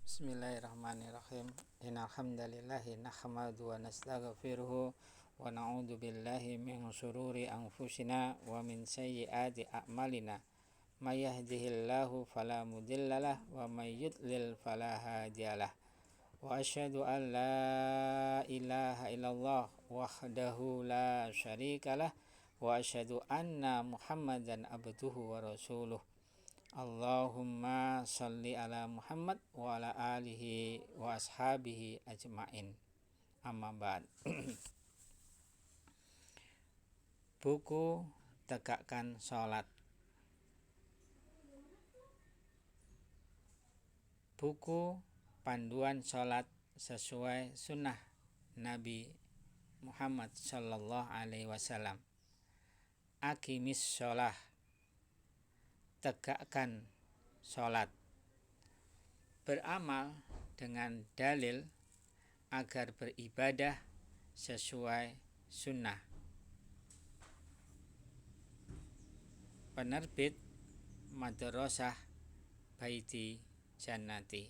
Bismillahirrahmanirrahim. Innal hamdalillahi nahmadu wa nastaghfiruhu wa na'udzu billahi min shururi anfusina wa min sayyiati a'malina. May yahdihillahu fala mudhillalah wa may yudlil fala hadiyalah. Wa asyhadu an la ilaha illallah wahdahu la syarikalah wa asyhadu anna Muhammadan abduhu wa rasuluh. Allahumma sholli ala Muhammad wa ala alihi wa ashabihi ajmain. Amma ba'd. Buku Tegakkan Sholat. Buku panduan sholat sesuai sunnah Nabi Muhammad sallallahu alaihi wasallam. Aqimis sholah, tegakkan sholat. Beramal dengan dalil agar beribadah sesuai sunnah. Penerbit Madrasah Baiti Jannati.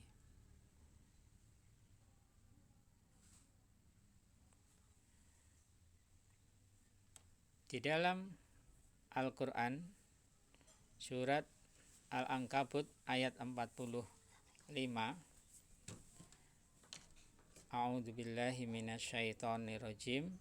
Di dalam Al-Quran surat Al-Ankabut ayat 45, A'udzu billahi minasyaitonir rajim.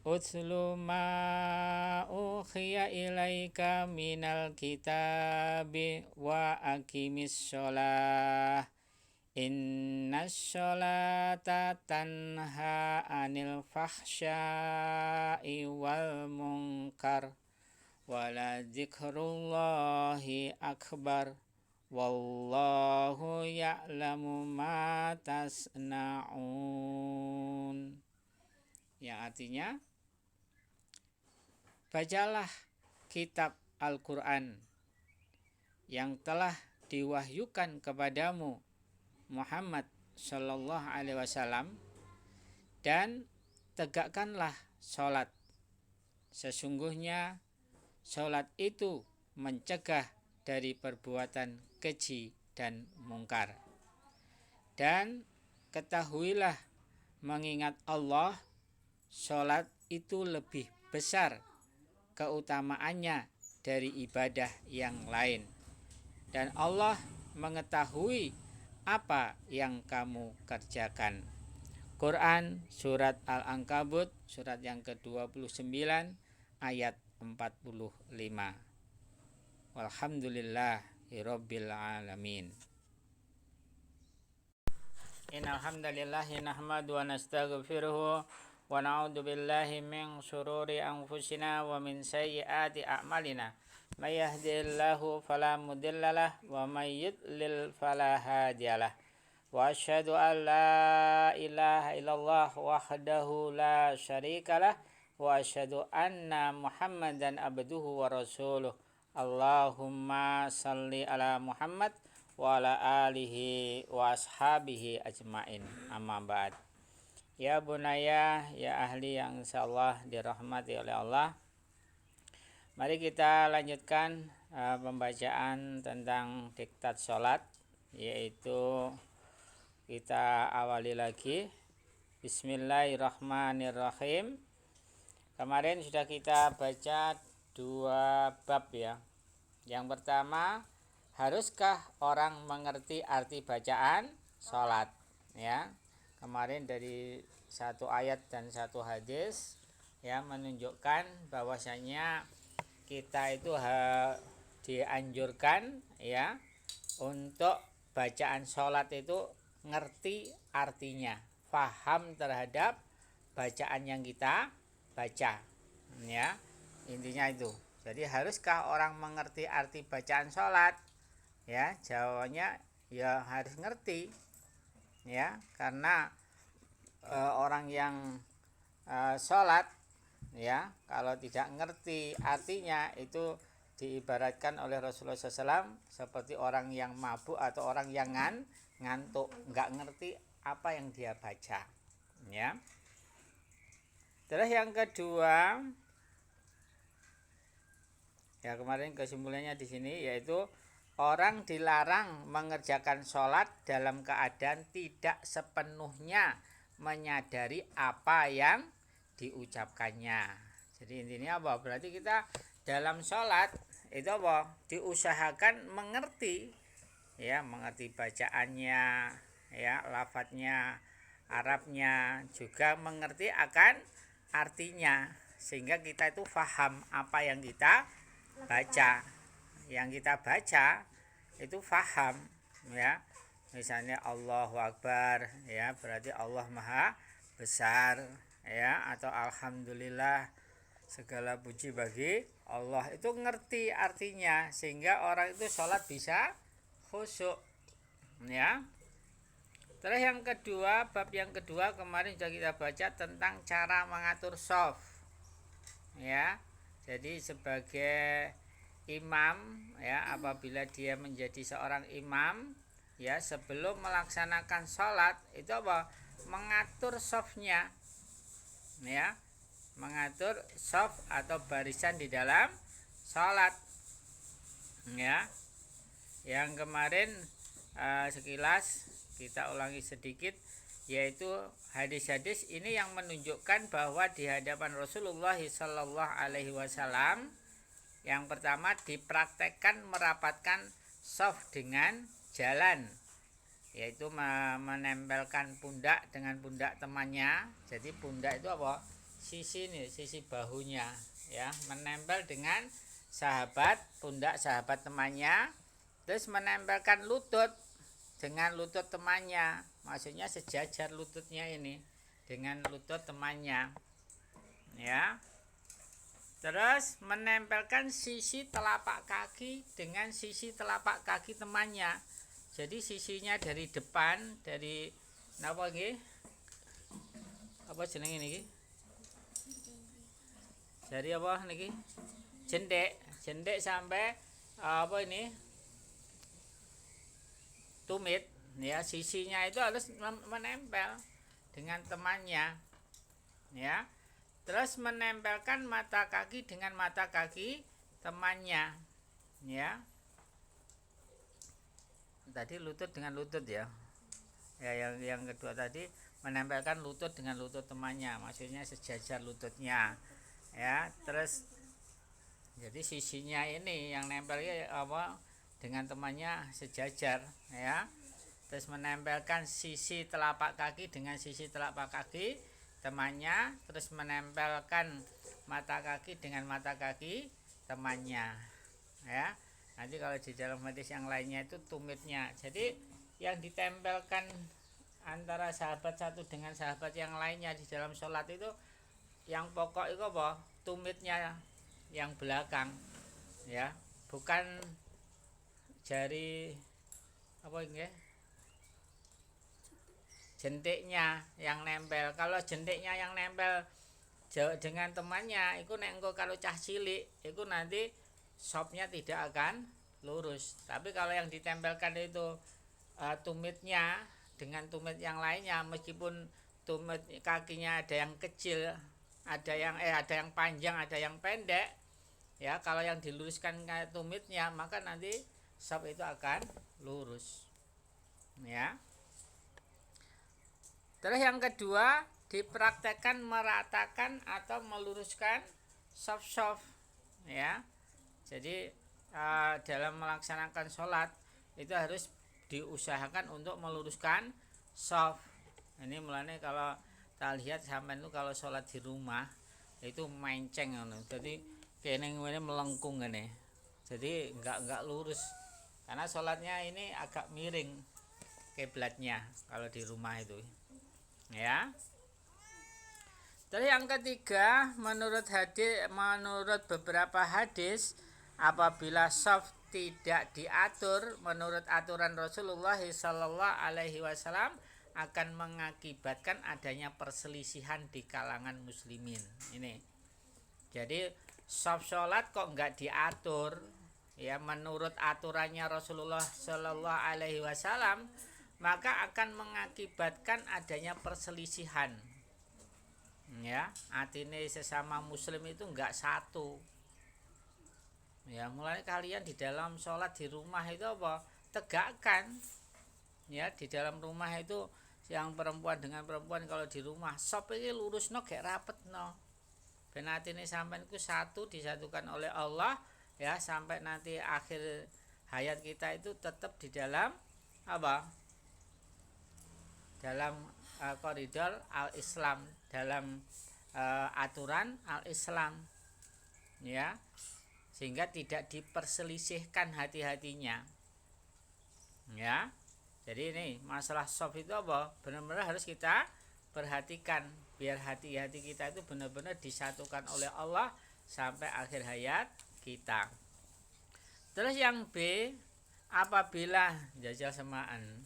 Utslu ma ukhiya ilaika minal kitabi wa aqimis sholah. Innas sholata tanha 'anil fahsya'i wal munkar. Wala dzikrullahi akbar. Wallahu ya'lamu ma tasna'un. Yang artinya, bacalah kitab Al-Quran yang telah diwahyukan kepadamu Muhammad sallallahu alaihi wasallam, dan tegakkanlah sholat. Sesungguhnya sholat itu mencegah dari perbuatan keji dan mungkar. Dan ketahuilah, mengingat Allah, sholat itu lebih besar keutamaannya dari ibadah yang lain. Dan Allah mengetahui apa yang kamu kerjakan. Quran surat Al-Ankabut surat yang ke-29 ayat 45. Walhamdulillahirabbil alamin. Innal hamdalillahi nahmadu wa nastaghfiruhu wa na'udzu billahi min shururi anfusina wa min sayyiati a'malina. May yahdihillahu fala mudhillalah wa may yudlil fala hadiyalah. Wa asyhadu an la ilaha illallah wahdahu la syarikalah wa asyhadu anna Muhammadan abduhu wa rasuluh. Allahumma sholli ala Muhammad wa ala alihi wa ashabihi ajmain. Amma ba'd. Ya bunaya, ya ahli yang insyaallah dirahmati oleh Allah. Mari kita lanjutkan pembacaan tentang diktat sholat, yaitu kita awali lagi. Bismillahirrahmanirrahim. Kemarin sudah kita baca 2 bab ya. Yang pertama, haruskah orang mengerti arti bacaan sholat ya. Kemarin dari 1 ayat dan 1 hadis ya menunjukkan bahwasanya kita itu dianjurkan ya untuk bacaan sholat itu ngerti artinya, paham terhadap bacaan yang kita baca ya. Intinya itu. Jadi haruskah orang mengerti arti bacaan sholat? Ya, jawabannya ya harus ngerti. Ya, karena orang yang sholat ya, kalau tidak ngerti artinya itu diibaratkan oleh Rasulullah SAW seperti orang yang mabuk atau orang yang ngantuk, nggak ngerti apa yang dia baca ya. Terus yang kedua ya, kemarin kesimpulannya di sini yaitu orang dilarang mengerjakan sholat dalam keadaan tidak sepenuhnya menyadari apa yang diucapkannya. Jadi intinya apa? Berarti kita dalam sholat itu apa? Diusahakan mengerti, ya, mengerti bacaannya, ya, lafadznya, Arabnya, juga mengerti akan artinya, sehingga kita itu faham apa yang kita baca. Yang kita baca itu faham, ya. Misalnya Allahu Akbar, ya, berarti Allah Maha Besar, ya, atau Alhamdulillah, segala puji bagi Allah, itu ngerti artinya, sehingga orang itu sholat bisa khusyuk, ya. Terus yang kedua, bab yang kedua kemarin sudah kita baca tentang cara mengatur shaf, ya. Jadi sebagai imam, ya, apabila dia menjadi seorang imam, ya, sebelum melaksanakan sholat itu apa? Mengatur shafnya, ya, mengatur shaf atau barisan di dalam sholat, ya. Yang kemarin sekilas kita ulangi sedikit, yaitu hadis-hadis ini yang menunjukkan bahwa di hadapan Rasulullah SAW, yang pertama dipraktekkan merapatkan shaf dengan jalan, yaitu menempelkan pundak dengan pundak temannya. Jadi pundak itu apa? Sisi ini, sisi bahunya, ya, menempel dengan pundak sahabat temannya. Terus menempelkan lutut dengan lutut temannya, maksudnya sejajar lututnya ini dengan lutut temannya, ya. Terus menempelkan sisi telapak kaki dengan sisi telapak kaki temannya. Jadi sisinya dari depan, dari napa nggih? Apa jenenge niki? Dari apa niki? Jendek sampai apa ini? Tumit, ya, sisinya itu harus menempel dengan temannya, ya. Terus menempelkan mata kaki dengan mata kaki temannya, ya. Tadi lutut dengan lutut, ya. Ya, yang kedua tadi menempelkan lutut dengan lutut temannya, maksudnya sejajar lututnya, ya. Terus jadi sisinya ini yang nempelnya apa? Dengan temannya sejajar, ya. Terus menempelkan sisi telapak kaki dengan sisi telapak kaki temannya, terus menempelkan mata kaki dengan mata kaki temannya, ya. Nanti kalau di dalam hadis yang lainnya itu tumitnya. Jadi yang ditempelkan antara sahabat satu dengan sahabat yang lainnya di dalam sholat itu yang pokok itu apa? Tumitnya yang belakang, ya, bukan jari apa ini, jentiknya yang nempel. Kalau jentiknya yang nempel dengan temannya, itu nek engko kalau cah cilik, itu nanti shafnya tidak akan lurus. Tapi kalau yang ditempelkan itu tumitnya dengan tumit yang lainnya, meskipun tumit kakinya ada yang kecil, ada yang panjang, ada yang pendek, ya, kalau yang diluruskan kayak tumitnya, maka nanti shaf itu akan lurus, ya. Terus yang kedua, dipraktekkan meratakan atau meluruskan shaf-shaf, ya. Jadi dalam melaksanakan sholat itu harus diusahakan untuk meluruskan shaf. Ini mulanya kalau kita lihat sampai itu kalau sholat di rumah itu menceng, jadi kene ngene melengkung ngene. Jadi enggak lurus. Karena sholatnya ini agak miring kiblatnya kalau di rumah itu, ya. Terus yang ketiga, menurut beberapa hadis, apabila shaf tidak diatur menurut aturan Rasulullah SAW akan mengakibatkan adanya perselisihan di kalangan muslimin. Ini. Jadi shaf sholat kok enggak diatur, ya, menurut aturannya Rasulullah SAW, maka akan mengakibatkan adanya perselisihan, ya. Artinya sesama muslim itu enggak satu, Ya, mulai kalian di dalam sholat di rumah itu apa? Tegakkan. Ya, di dalam rumah itu yang perempuan dengan perempuan kalau di rumah sop iki lurusno gak rapetno. Ben atine sampean ku satu disatukan oleh Allah ya sampai nanti akhir hayat kita itu tetap di dalam apa? Dalam koridor al-Islam, dalam aturan al-Islam. Ya, sehingga tidak diperselisihkan hati-hatinya ya. Jadi ini masalah soft itu apa, benar-benar harus kita perhatikan biar hati-hati kita itu benar-benar disatukan oleh Allah sampai akhir hayat kita. Terus yang B, apabila jajal semaan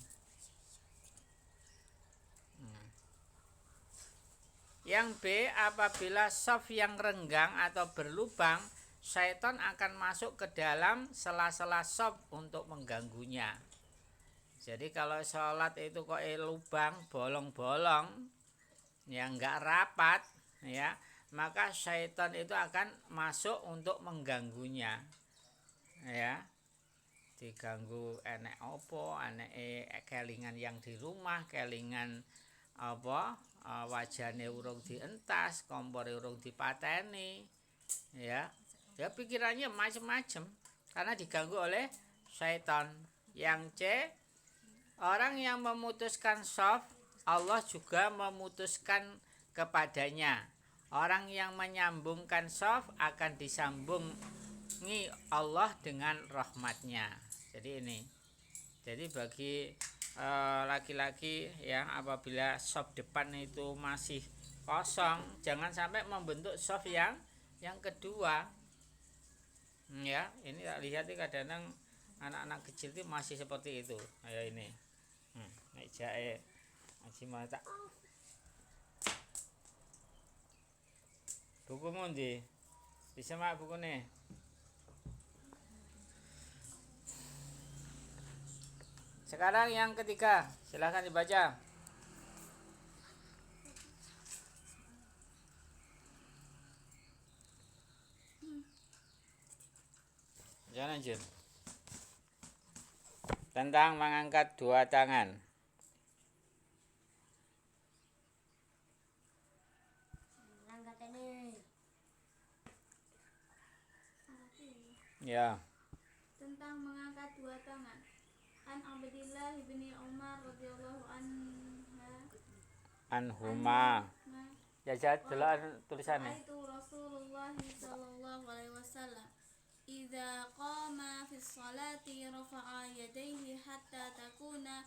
yang B, apabila soft yang renggang atau berlubang, syaitan akan masuk ke dalam sela-sela soft untuk mengganggunya. Jadi kalau sholat itu kok lubang, bolong-bolong, yang enggak rapat, ya, maka syaitan itu akan masuk untuk mengganggunya, ya. Diganggu enek opo, enek kelingan yang di rumah, kelingan apa, wajane urung dientas, kompore urung dipateni, ya. Ya pikirannya macam-macam karena diganggu oleh syaitan. Yang C, orang yang memutuskan soft, Allah juga memutuskan kepadanya. Orang yang menyambungkan soft akan disambungi Allah dengan rahmatnya. Jadi ini. Jadi bagi laki-laki yang apabila soft depan itu masih kosong, jangan sampai membentuk soft yang kedua. Ya, ini lihat kadang-kadang anak-anak kecil itu masih seperti itu. Kayak ini. Nek jae aji mata. Buku mundi. Bisa mak buku nih. Sekarang yang ketiga, silahkan dibaca. Jangan lanjut. Tentang mengangkat dua tangan. Ya. Tentang mengangkat dua tangan. An Abdillah bin Umar radhiyallahu Anhuma. Ya jad delok tulisannya. Itu Rasulullah sallallahu alaihi wasallam idza qama fi sholati rafa'a yadayhi hatta takuna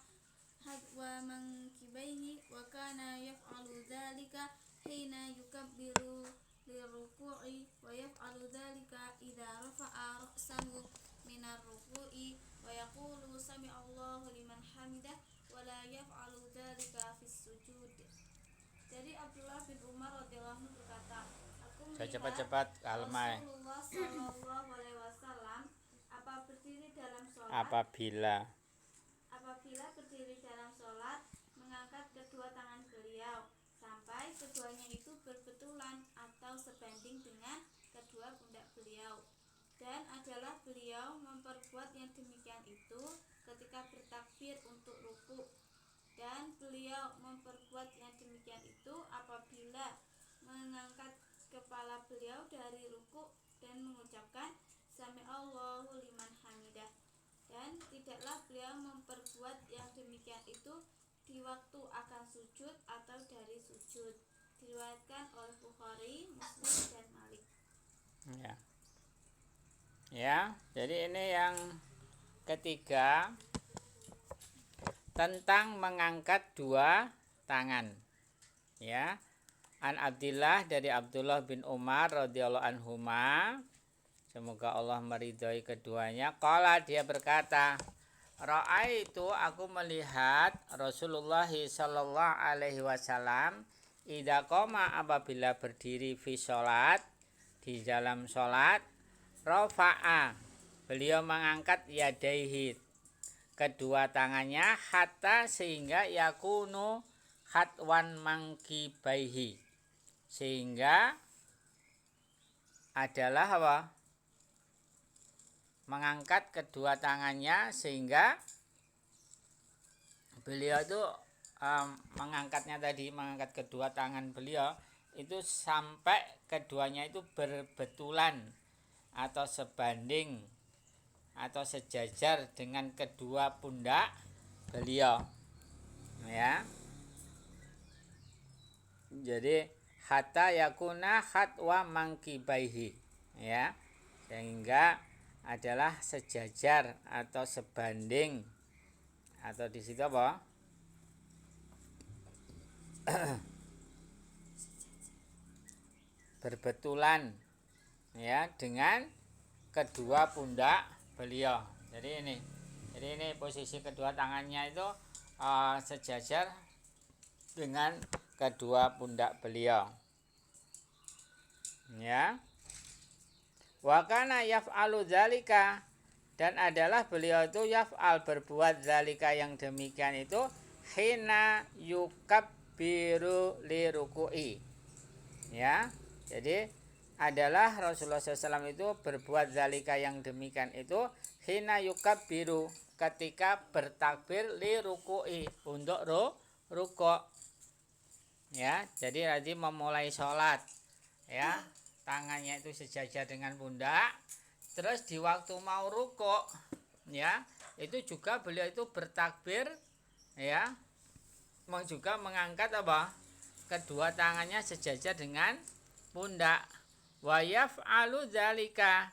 hadwa mankibaihi wa kana yaf'alu dzalika hina yukabbiru liruku'i wa yaf'alu dzalika idza rafa'a ra'sahu minar ruku'i wa yaqulu sami'allahu liman hamidah wa la yaf'alu dzalika fis sujud. Jadi Abdullah bin Umar radhiyallahu anhu berkata, aku melihat Cepat-cepat Almai. Rasulullah sallallahu alaihi wasallam apabila berdiri dalam sholat mengangkat kedua tangan beliau sampai keduanya itu berbetulan atau sebanding dengan kedua pundak beliau, dan adalah beliau memperbuat yang demikian itu ketika bertakbir untuk ruku, dan beliau memperbuat yang demikian itu apabila mengangkat kepala beliau dari ruku dan mengucapkan Sami'allahu liman hamidah, dan tidaklah beliau memperbuat yang demikian itu di waktu akan sujud atau dari sujud. Diriwayatkan oleh Bukhari, Muslim, dan Malik. Ya, jadi ini yang ketiga tentang mengangkat dua tangan. Ya. An Abdillah dari Abdullah bin Umar radhiyallahu anhuma, semoga Allah meridhai keduanya. Qala, dia berkata, Ra'aitu, aku melihat Rasulullah sallallahu alaihi wasallam idza qama, apabila berdiri fi salat, di dalam salat, rafa'a, beliau mengangkat yadaihi, kedua tangannya, hatta, sehingga yakunu khatwan mangkibaihi, sehingga adalah apa? mengangkat kedua tangannya sehingga beliau itu mengangkat kedua tangan beliau itu sampai keduanya itu berbetulan atau sebanding atau sejajar dengan kedua pundak beliau, ya. Jadi hatta yakuna khatwa mangkibaihi, ya, sehingga adalah sejajar atau sebanding atau di situ apa? Berbetulan, ya, dengan kedua pundak beliau. Jadi ini posisi kedua tangannya itu sejajar dengan kedua pundak beliau, ya. Wa kana yaf'alu dzalika, dan adalah beliau itu yaf'al berbuat zalika yang demikian itu hina yukabbiru li ruku'i, ya. Jadi adalah Rasulullah SAW itu berbuat zalika yang demikian itu hina yukabbiru, ketika bertakbir li ruku'i, untuk rukuk, ya. Jadi tadi memulai sholat, ya, tangannya itu sejajar dengan pundak. Terus di waktu mau rukuk, ya, itu juga beliau itu bertakbir, ya, juga mengangkat apa? Kedua tangannya sejajar dengan pundak. Wa yaf'alu dzalika,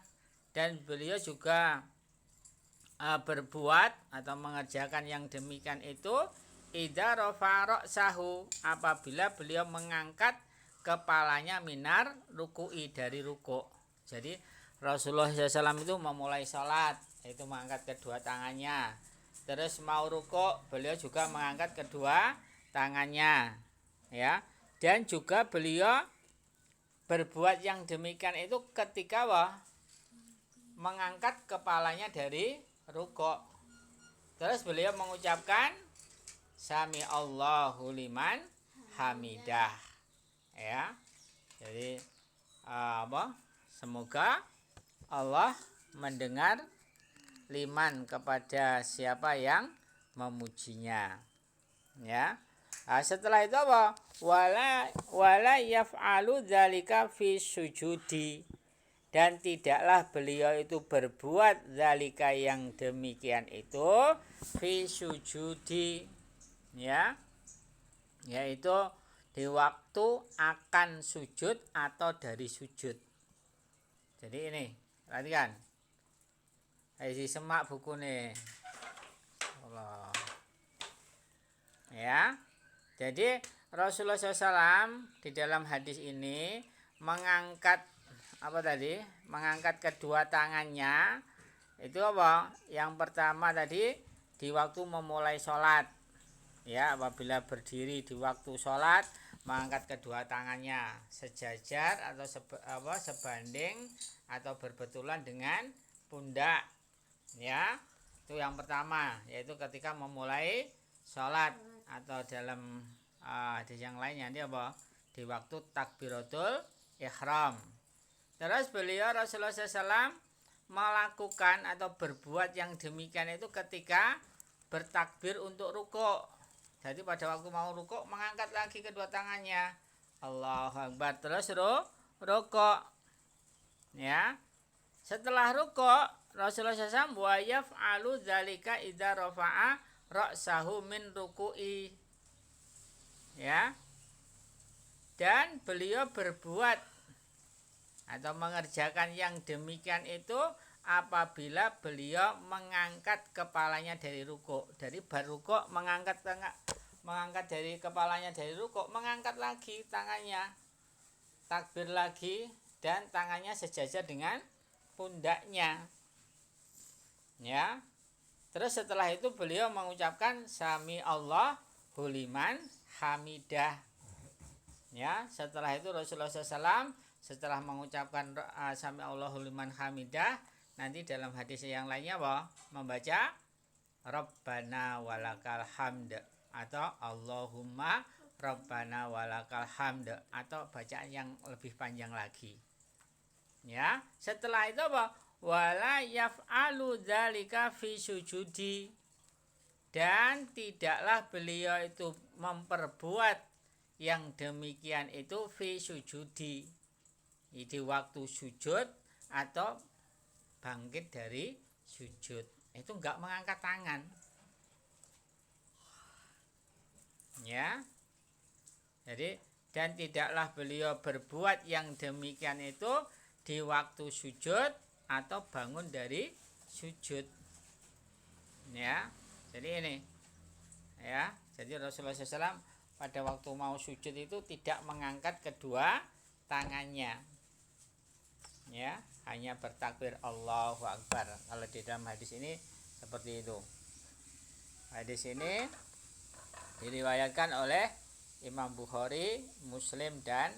dan beliau juga berbuat atau mengerjakan yang demikian itu idza rafa'a ra'sahu, apabila beliau mengangkat kepalanya minar ruku'i, dari rukuk. Jadi Rasulullah SAW itu memulai sholat itu mengangkat kedua tangannya. Terus mau rukuk beliau juga mengangkat kedua tangannya, ya. Dan juga beliau berbuat yang demikian itu ketika mengangkat kepalanya dari rukuk. Terus beliau mengucapkan Sami Allahu liman hamidah, ya. Jadi semoga Allah mendengar liman, kepada siapa yang memujinya, ya. Setelah itu apa? Wala yaf'alu dzalika fi sujudi, dan tidaklah beliau itu berbuat zalika yang demikian itu fi sujudi, ya, yaitu di waktu akan sujud atau dari sujud. Jadi ini perhatikan, isi semak buku nih, Allah, ya. Jadi Rasulullah SAW di dalam hadis ini mengangkat apa tadi? Mengangkat kedua tangannya itu apa? Yang pertama tadi di waktu memulai sholat, ya, apabila berdiri di waktu sholat mengangkat kedua tangannya sejajar atau sebanding atau berbetulan dengan pundak, ya. Itu yang pertama, yaitu ketika memulai sholat, atau dalam hadis yang lainnya dia apa? Di waktu takbiratul ihram. Terus beliau Rasulullah SAW melakukan atau berbuat yang demikian itu ketika bertakbir untuk rukuk. Jadi pada waktu mau rukuk mengangkat lagi kedua tangannya, Allahu Akbar, terus rukuk, ya. Setelah rukuk Rasulullah SAW wa yaf'alu dzalika idza rafa'a ra'sahu min ruku'i, ya. Dan beliau berbuat atau mengerjakan yang demikian itu apabila beliau mengangkat kepalanya dari rukuk. Dari barukuk mengangkat dari kepalanya dari rukuk, mengangkat lagi tangannya, takbir lagi, dan tangannya sejajar dengan pundaknya, ya. Terus setelah itu beliau mengucapkan Sami Allahu liman hamidah, ya. Setelah itu Rasulullah SAW setelah mengucapkan Sami Allahu liman hamidah, nanti dalam hadis yang lainnya membaca Rabbana walakal hamd atau Allahumma Rabbana walakal hamd, atau bacaan yang lebih panjang lagi, ya. Setelah itu wala yaf'alu dzalika fi sujudi, dan tidaklah beliau itu memperbuat yang demikian itu fi sujudi, di waktu sujud atau bangkit dari sujud, itu enggak mengangkat tangan. Ya. Jadi dan tidaklah beliau berbuat yang demikian itu di waktu sujud atau bangun dari sujud. Ya. Jadi ini. Ya, jadi Rasulullah SAW pada waktu mau sujud itu tidak mengangkat kedua tangannya. Ya, hanya bertakbir Allahu Akbar. Kalau di dalam hadis ini seperti itu. Hadis ini diriwayatkan oleh Imam Bukhari, Muslim dan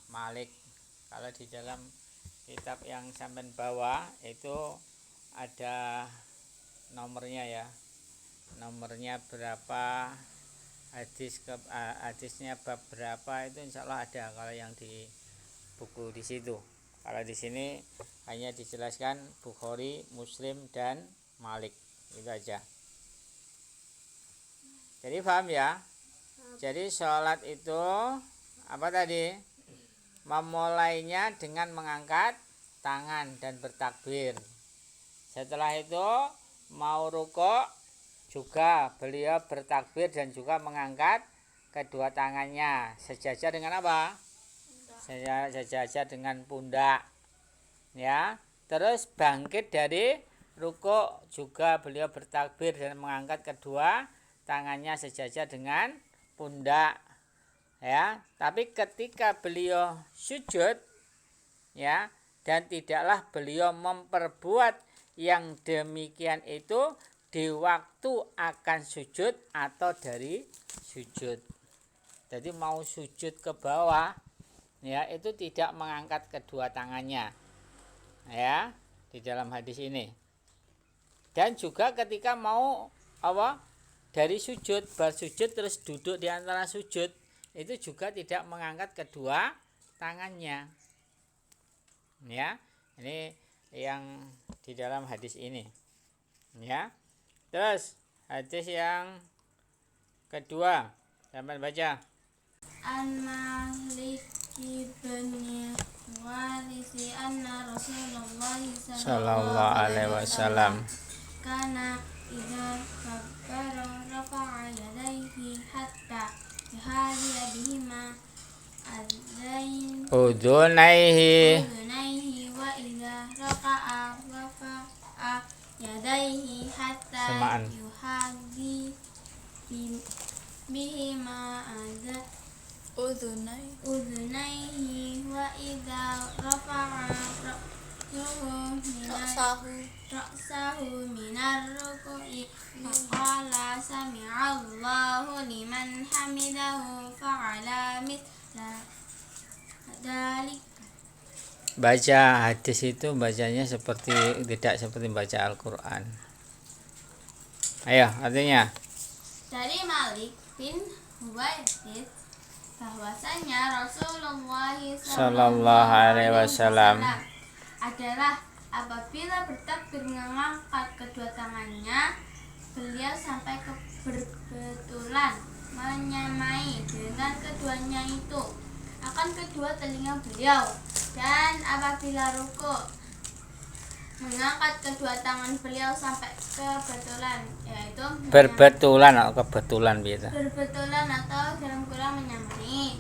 Malik. Kalau di dalam kitab yang sampean bawa itu ada nomornya ya. Nomornya berapa, hadisnya bab berapa itu insyaallah ada kalau yang di buku di situ. Kalau di sini hanya dijelaskan Bukhari, Muslim dan Malik. Itu aja. Jadi paham ya? Jadi sholat itu apa tadi? Memulainya dengan mengangkat tangan dan bertakbir. Setelah itu mau rukuk juga beliau bertakbir dan juga mengangkat kedua tangannya sejajar dengan apa? Sejajar dengan pundak. Ya. Terus bangkit dari rukuk juga beliau bertakbir dan mengangkat kedua tangannya sejajar dengan pundak. Ya, tapi ketika beliau sujud ya, dan tidaklah beliau memperbuat yang demikian itu di waktu akan sujud atau dari sujud. Jadi mau sujud ke bawah ya, itu tidak mengangkat kedua tangannya. Ya, di dalam hadis ini. Dan juga ketika mau apa? Dari sujud, bersujud terus duduk di antara sujud, itu juga tidak mengangkat kedua tangannya. Ya, ini yang di dalam hadis ini. Ya. Terus hadis yang kedua, sampai baca. An Malik bin Warisi anna Rasulullah Sallallahu alaihi wasallam kana idza kabbara rafa'a yadayhi hatta yahadiya bihima udhunaihi wa idza rafa'a yadayhi hatta yuhadi bihima udhunaihi wa idza rafa'a ra'sahu minar ruku'i qala sami'allahu liman hamidahu fa'ala mithla dzalik. Baca hadis itu bacanya seperti tidak seperti baca Al-Qur'an. Ayo, artinya. Dari Malik bin Huwairits bahwasanya Rasulullah Sallallahu alaihi wasallam adalah apabila bertakbir mengangkat kedua tangannya, beliau sampai kebetulan menyamai dengan keduanya itu akan kedua telinga beliau, dan apabila rukuk mengangkat kedua tangan beliau sampai kebetulan, yaitu berbetulan atau kebetulan biasa. Berbetulan atau dalam kurang menyamai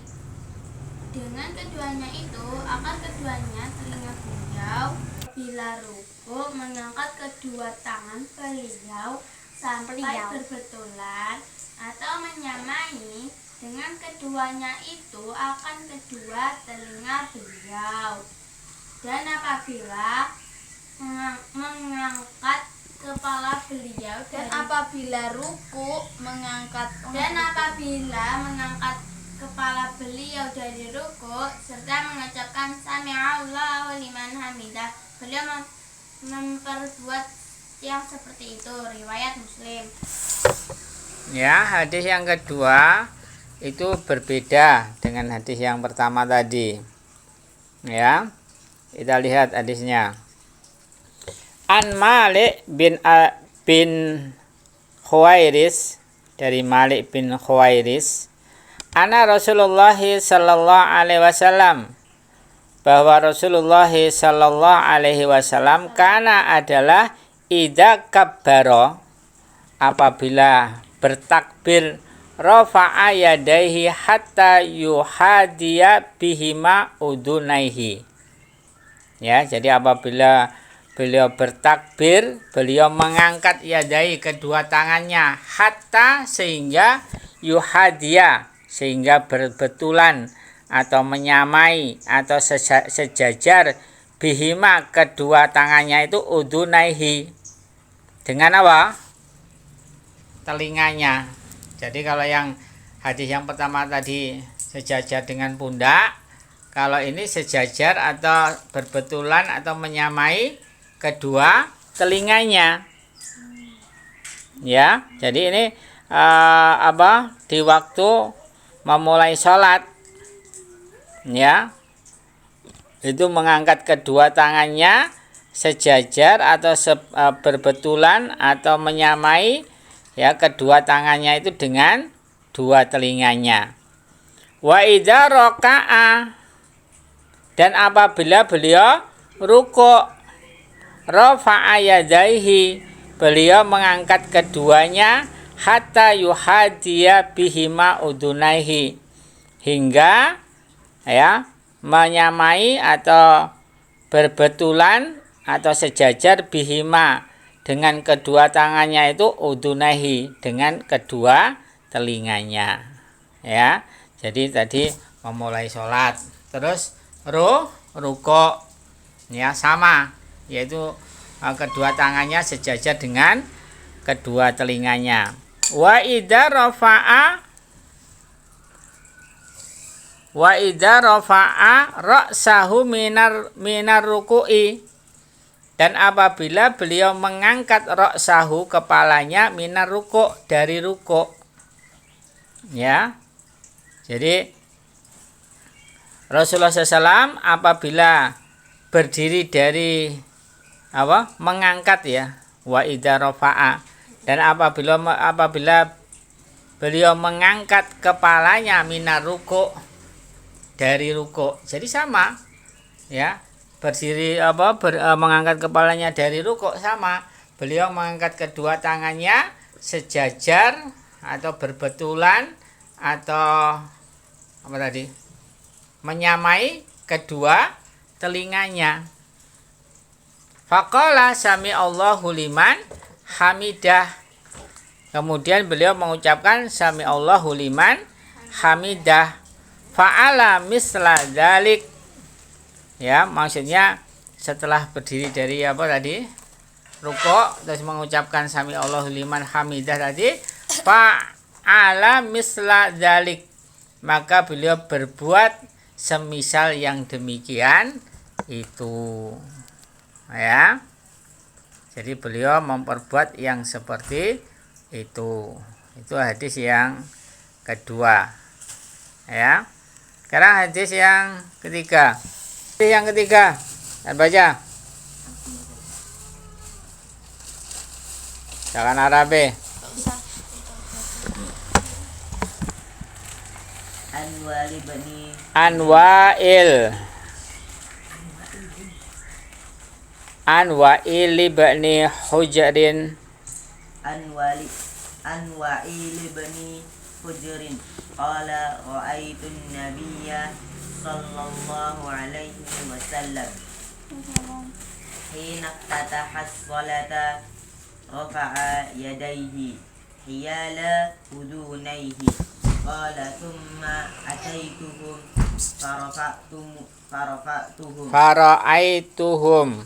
dengan keduanya itu akan keduanya telinga beliau. Bila rukuk mengangkat kedua tangan beliau sampai berbetulan atau menyamai dengan keduanya itu akan kedua telinga beliau. Dan apabila mengangkat kepala beliau apabila mengangkat kepala beliau dari rukuk serta mengucapkan sami'allahu liman hamidah, beliau memperbuat yang seperti itu. Riwayat Muslim. Ya, hadis yang kedua itu berbeda dengan hadis yang pertama tadi. Ya, kita lihat hadisnya. An Malik bin Khuwairis, dari Malik bin Khuwairis, ana Rasulullah sallallahu alaihi wasallam, bahwa Rasulullah sallallahu alaihi wasallam kana adalah idza kabbara, apabila bertakbir, rafa'a yadaihi hatta yuhadiya bihima udunaihi. Ya, jadi apabila beliau bertakbir, beliau mengangkat yadai, kedua tangannya, hatta, sehingga, yuhadiya, sehingga berbetulan atau menyamai atau sejajar, bihima, kedua tangannya itu, udunaihi, dengan apa? Telinganya. Jadi kalau yang hadis yang pertama tadi sejajar dengan pundak, kalau ini sejajar atau berbetulan atau menyamai kedua telinganya. Ya, jadi ini di waktu memulai sholat, ya, itu mengangkat kedua tangannya sejajar atau berbetulan atau menyamai, ya, kedua tangannya itu dengan dua telinganya. Wa idza raka'a, dan apabila beliau rukuk, rafa'a yadaihi, beliau mengangkat keduanya, hatta yuhadiya bihima udunaihi, hingga, ya, menyamai atau berbetulan atau sejajar bihima, dengan kedua tangannya itu, udunaihi, dengan kedua telinganya. Ya, jadi tadi memulai sholat, terus rukuk, ya, sama, yaitu kedua tangannya sejajar dengan kedua telinganya. Wa idza rafa'a ra'sahu minar ruku'i, dan apabila beliau mengangkat ra'sahu, kepalanya, minar ruku', dari ruku'. Ya, jadi Rasulullah SAW apabila berdiri dari mengangkat, ya, wa idza rafa'a, dan apabila beliau mengangkat kepalanya, minar ruku', dari ruku'. Jadi sama, ya, berdiri mengangkat kepalanya dari ruku' sama, beliau mengangkat kedua tangannya sejajar atau berbetulan atau menyamai kedua telinganya. Faqala sami Allahu liman hamidah, kemudian beliau mengucapkan sami Allahu liman hamidah. Fa'ala misla dzalik, ya, maksudnya setelah berdiri dari rukuk, terus mengucapkan sami Allahu liman hamidah tadi, fa'ala misla dzalik, maka beliau berbuat semisal yang demikian itu. Ya, jadi beliau memperbuat yang seperti itu. Itu hadis yang kedua. Ya, sekarang hadis yang ketiga. Hadis yang ketiga, dan baca. Jangan Arabe. Anwa'il ibni Hujrin. Anwa'il ibni Hujrin qala ra'aitun nabiyya sallallahu alaihi wasallam hina iftataha as-salata rafa'a yadayhi hiyala udunayhi qala thumma ataituhum farafa'tuhum fara'aituhum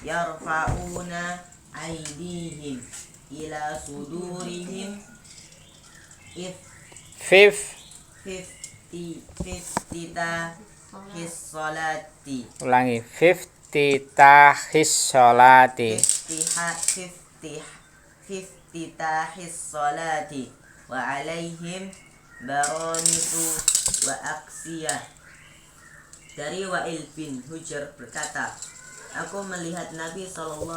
yarfa'una aydihim ila sudurihim fiftitahis salati. Ulangi, fiftitahis salati. iftitahis salati wa alaihim baronisu wa aksiyah. Dari Wa'il bin Hujr berkata, aku melihat Nabi SAW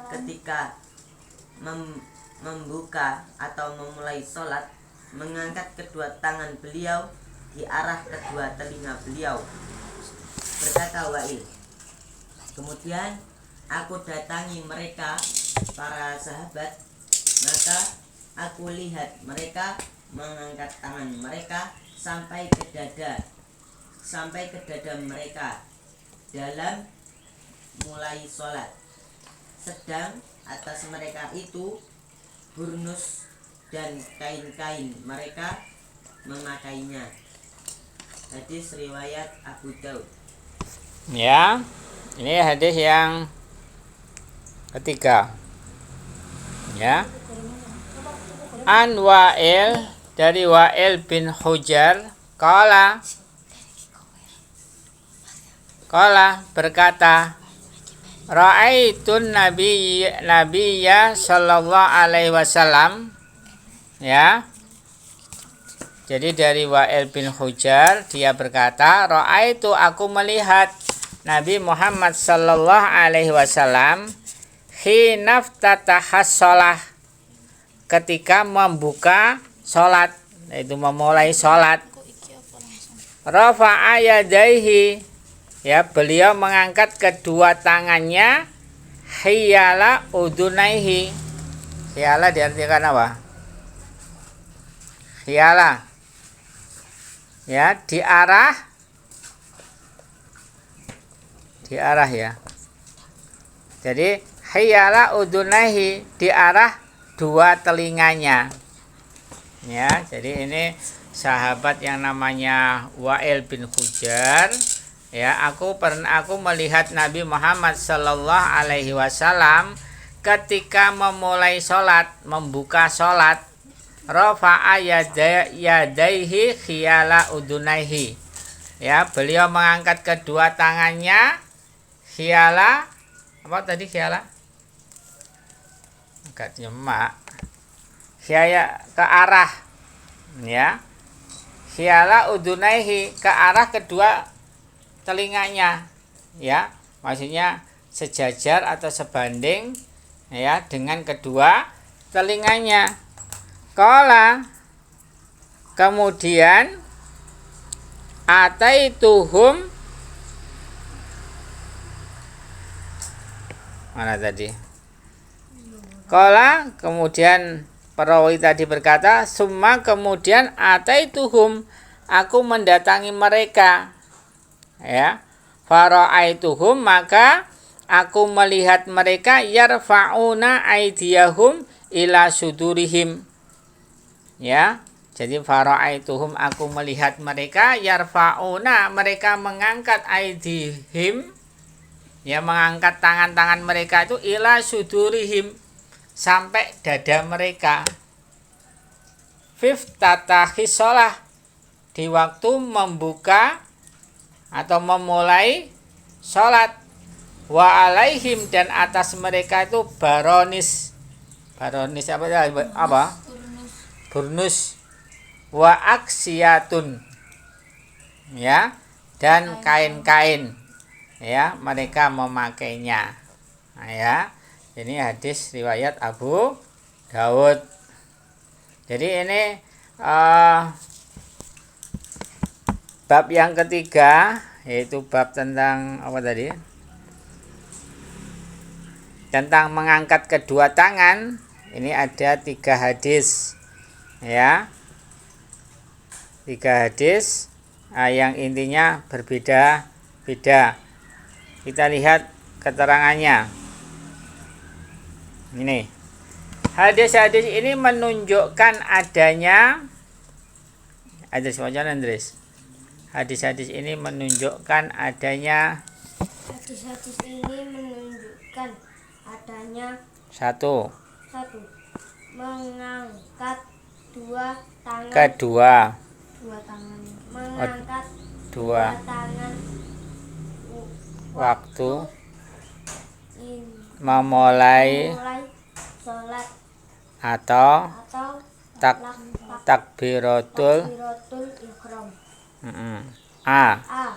ketika membuka atau memulai sholat, mengangkat kedua tangan beliau di arah kedua telinga beliau. Berkata Wa'il, kemudian aku datangi mereka, para sahabat, maka aku lihat mereka mengangkat tangan mereka sampai ke dada mereka dalam mulai sholat, sedang atas mereka itu burnus dan kain-kain mereka memakainya. Hadis riwayat Abu Daud. Ya, ini hadis yang ketiga. Ya. An Wa'il, dari Wa'il bin Hujr, qala berkata, ra'aitun nabiyya sallallahu alaihi wasallam. Ya. Jadi dari Wa'il bin Hujr, dia berkata, ra'aitu, aku melihat Nabi Muhammad sallallahu alaihi wasallam khinaftataha shalah, ketika membuka sholat, yaitu memulai sholat. Rafa'a yadaihi, ya, beliau mengangkat kedua tangannya hiyala udunaihi. Hiyala diartikan apa? Hiyala, ya, di arah ya. Jadi hiyala udunaihi, di arah dua telinganya. Ya, jadi ini sahabat yang namanya Wa'il bin Hujr. Ya, aku melihat Nabi Muhammad sallallahu alaihi wasallam ketika memulai sholat, membuka sholat, rafa'a yadaihi khiyala udunaihi. Ya, beliau mengangkat kedua tangannya khiyala, apa tadi khiyala? Agak nyemak. Khiyala ke arah, ya. Khiyala udunaihi, ke arah kedua telinganya, ya, maksudnya sejajar atau sebanding, ya, dengan kedua telinganya. Qala, kemudian ataituhum, mana tadi? Qala, kemudian perawi tadi berkata, summa, kemudian ataituhum, aku mendatangi mereka. Ya, fara'aituhum, maka aku melihat mereka yarfa'una aydiyahum ila sudurihim. Ya, jadi fara'aituhum, aku melihat mereka yarfa'una, mereka mengangkat aydihim, ya, mengangkat tangan-tangan mereka itu ila sudurihim, sampai dada mereka. Fiftatahi shalah, di waktu membuka atau memulai sholat. Wa alaihim, dan atas mereka itu baronis apa? Burnus. Wa aksiyatun, ya, dan kain-kain, ya, mereka memakainya. Nah, ya, ini hadis riwayat Abu Daud. Jadi ini bab yang ketiga, yaitu bab tentang apa tadi? Tentang mengangkat kedua tangan. Ini ada 3 hadis, ya, 3 hadis yang intinya berbeda-beda. Kita lihat keterangannya. Ini hadis-hadis ini menunjukkan adanya hadis hadis-hadis ini menunjukkan adanya satu, mengangkat dua tangan, mengangkat dua tangan waktu memulai sholat, atau atau takbiratul takbiratul ihram. A A.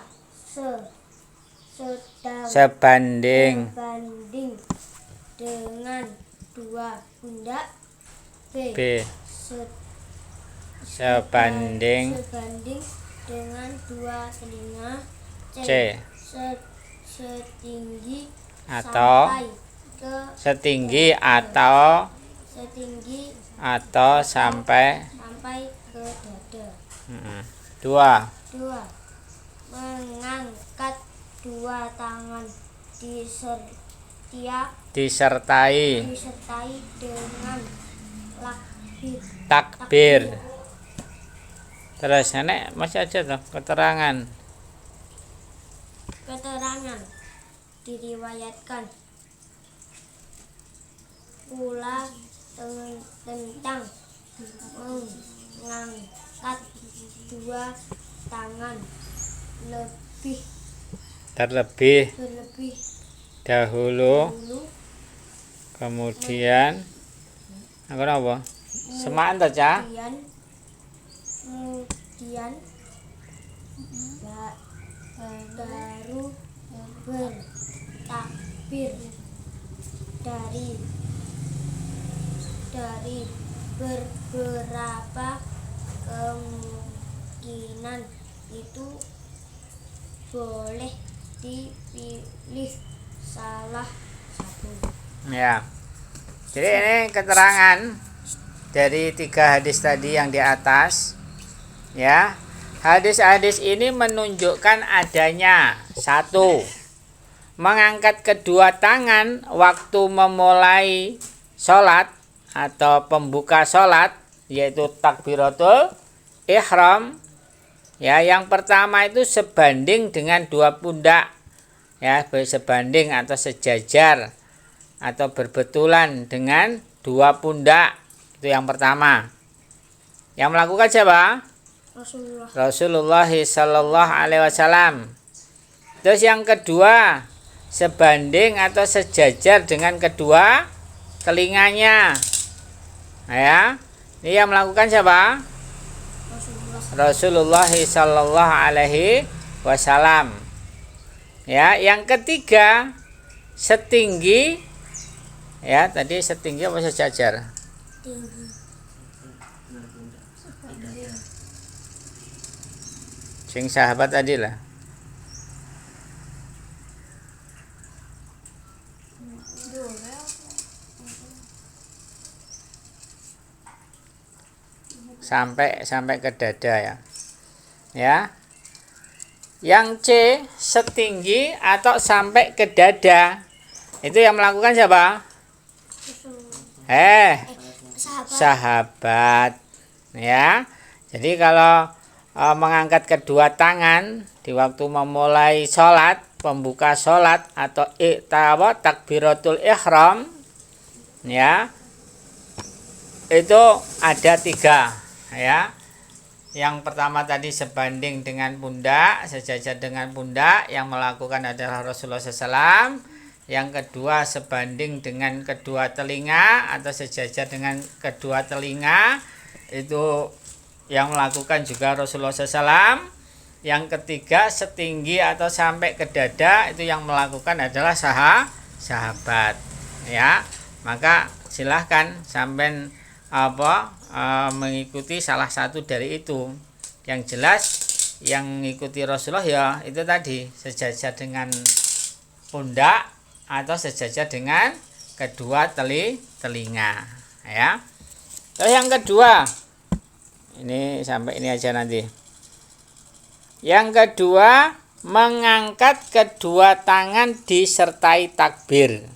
Sebanding sebanding dengan dua pundak. B. B sebanding dengan dua telinga. C Setinggi atau sampai ke setinggi atau sampai ke dada. 2 2. Mengangkat dua tangan disertai dengan takbir. Terus nenek masih aja tuh keterangan. Keterangan diriwayatkan pula tentang mengangkat dua tangan Terlebih terlebih dahulu dulu, kemudian apa? Semaan ta, Cah? kemudian baru bertakbir dari beberapa kemungkinan itu boleh dipilih salah satu. Ya. Jadi ini keterangan dari 3 hadis tadi yang di atas. Ya. Hadis-hadis ini menunjukkan adanya 1. Mengangkat kedua tangan waktu memulai sholat atau pembuka sholat, yaitu takbiratul ihram. Ya, yang pertama itu sebanding dengan dua pundak. Ya, sebanding atau sejajar atau berbetulan dengan dua pundak. Itu yang pertama. Yang melakukan siapa? Rasulullah sallallahu alaihi wasallam. Terus yang kedua, sebanding atau sejajar dengan kedua telinganya. Nah, ya. Ini yang melakukan siapa? Rasulullah sallallahu alaihi wasallam. Ya, yang ketiga, setinggi. Ya, tadi setinggi apa sejajar? Sing sahabat tadi lah. Sampai ke dada ya. Ya. Yang C setinggi atau sampai ke dada. Itu yang melakukan siapa? Sahabat. Ya. Jadi kalau mengangkat kedua tangan di waktu memulai sholat, pembuka sholat atau takbiratul ihram, ya, itu ada 3, ya. Yang pertama tadi sebanding dengan pundak, sejajar dengan pundak, yang melakukan adalah Rasulullah SAW. Yang kedua sebanding dengan kedua telinga atau sejajar dengan kedua telinga, itu yang melakukan juga Rasulullah SAW. Yang ketiga setinggi atau sampai ke dada, itu yang melakukan adalah sahabat. Ya, maka silahkan sampai mengikuti salah satu dari itu. Yang jelas yang mengikuti Rasulullah ya itu tadi, sejajar dengan pundak atau sejajar dengan kedua telinga. Ya. Terus yang kedua, ini sampai ini aja nanti. Yang kedua, mengangkat kedua tangan disertai takbir.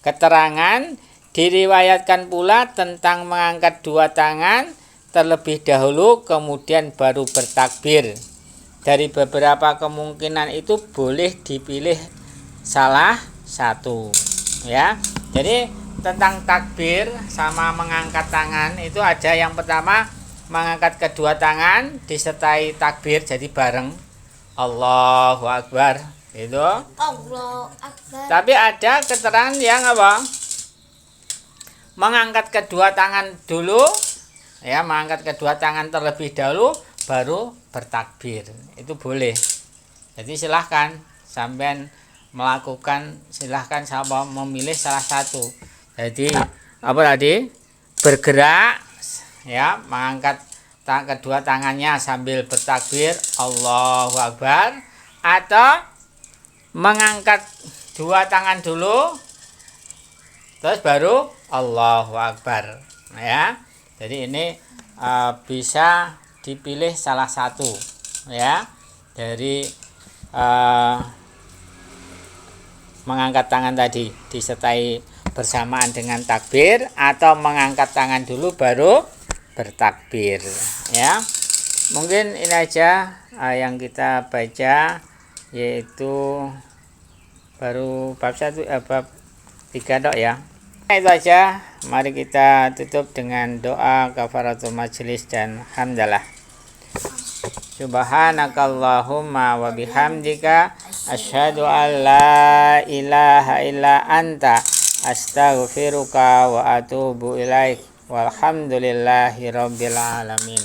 Keterangan diriwayatkan pula tentang mengangkat dua tangan terlebih dahulu kemudian baru bertakbir. Dari beberapa kemungkinan itu boleh dipilih salah satu. Ya. Jadi tentang takbir sama mengangkat tangan itu ada yang pertama mengangkat kedua tangan disertai takbir, jadi bareng Allahu Akbar itu. Allahu Akbar. Tapi ada keterangan yang apa? mengangkat kedua tangan dulu, ya, mengangkat kedua tangan terlebih dahulu, baru bertakbir. Itu boleh. Jadi silahkan sampean melakukan, silahkan sama memilih salah satu. Jadi apa tadi? Bergerak, ya, mengangkat kedua tangannya sambil bertakbir Allahu Akbar, atau mengangkat dua tangan dulu terus baru Allahu Akbar, ya. Jadi ini bisa dipilih salah satu, ya, dari mengangkat tangan tadi disertai bersamaan dengan takbir, atau mengangkat tangan dulu baru bertakbir, ya. Mungkin ini aja yang kita baca, yaitu baru bab 1 bab 3 dok, ya. Itu aja. Mari kita tutup dengan doa kafaratul majelis dan hamdalah. Subhanakallahumma wa bihamdika asyhadu an la ilaha illa anta astaghfiruka wa atubu ilaik. Walhamdulillahi rabbil alamin.